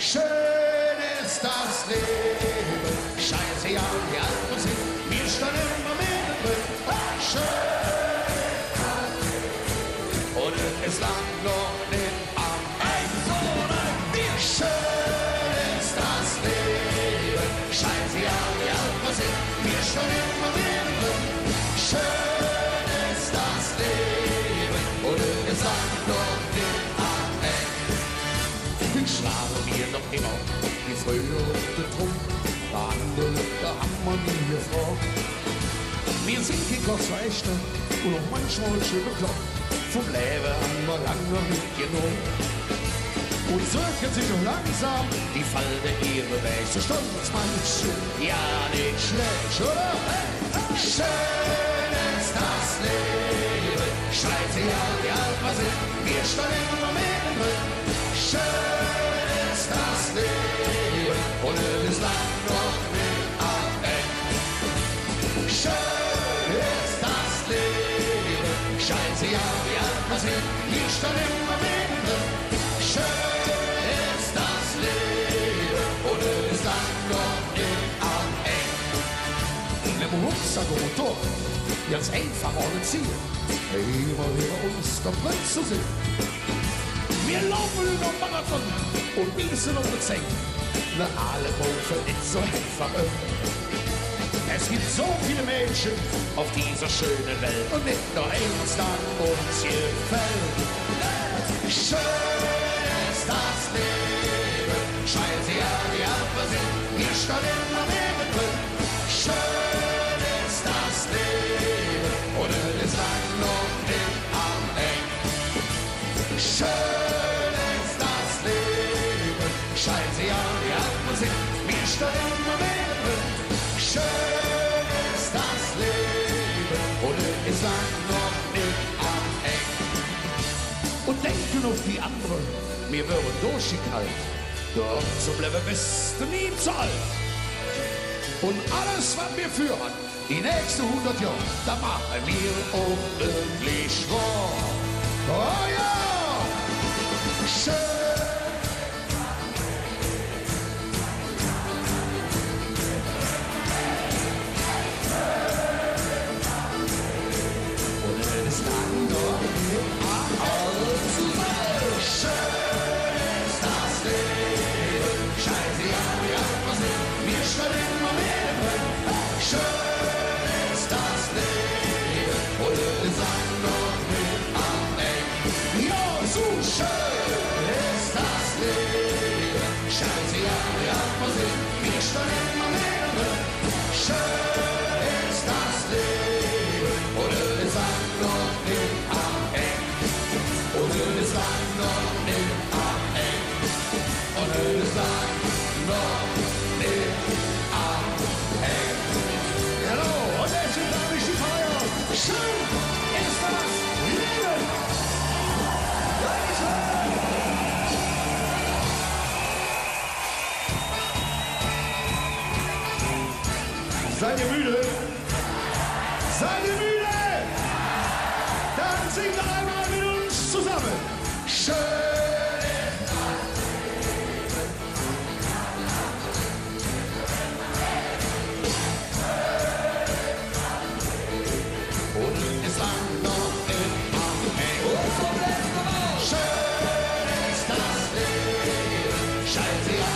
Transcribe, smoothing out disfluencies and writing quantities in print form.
Schön ist das Leben. Scheiße, ja, die Alpen sind, wir standen immer mittendrin. Schön. Und es lag noch nicht am Ende. Schön ist das Leben. Scheiße, ja, die Alpen sind, wir standen immer mittendrin. Schön ist das Leben. Und es lag noch nicht am Ende. Schlagen wir noch immer die frühere Drum. Andere, da haben wir nie gefragt. Wir sind kein Kotzverächter und auch manchmal schön bekloppt. Vom Leben haben wir lange nicht genug. Und suchen sich auch langsam die Falte ihre Weg. So stolz manche, ja nicht schlecht, oder? Schön ist das Leben. Scheiße, ja, die Alpen sind, wir stehen immer mittendrin. Schön ist das Leben und es lag noch nicht am Ende. Schön ist das Leben, scheiße, ja, wie alt wir sind, hier stand immer mittendrin. Schön ist das Leben und es lag noch nicht am Ende. Wenn wir Rucksack und Motor ganz einfach ohne Ziel, immer über uns der Prinz zu sehen. Wir laufen über Marathon und bießen um die Zähne. Na, alle Berufe nicht so einfach. Es gibt so viele Mädchen auf dieser schönen Welt und nicht nur eins dann uns gefällt. Schön ist das Leben, scheiße, ja, die Alpen sind, hier stand immer mittendrin. Schön ist das Leben und es lag noch nicht am Ende. Schön ist das Leben, scheiße, ja, die Alpen sind, wir stehen immer mittendrin. Schön ist das Leben und es lag noch nicht am Ende. Und denken auf die anderen, wir würden durchgekalt, doch zum Leben bist du nie zu alt. Und alles, was wir führen, die nächsten 100 Jahre, da machen wir ordentlich wahr. Oh ja! Schön. Und es lag noch nicht am Ende. Schön ist das Leben. Scheiße, ja, wir Alpen sind, wir stehen immer mittendrin. Schön ist das Leben. Und es lag noch nicht am Ende. Ja, so schön ist das Leben. Scheiße, ja, wir Alpen sind, wir stehen immer mittendrin. Schön ist das Leben. Und es lag noch nicht am Ende. Und es lag noch nicht am Ende. Und es lag noch nicht am Ende. Hallo, und jetzt sind wir die Feier. Schön ist das Leben. Seid ihr müde? Seid ihr müde? Dann singt doch einmal mit uns zusammen. Schön ist das Leben. Und es lag noch nicht am Ende. Schön ist das Leben. Scheiße, ja.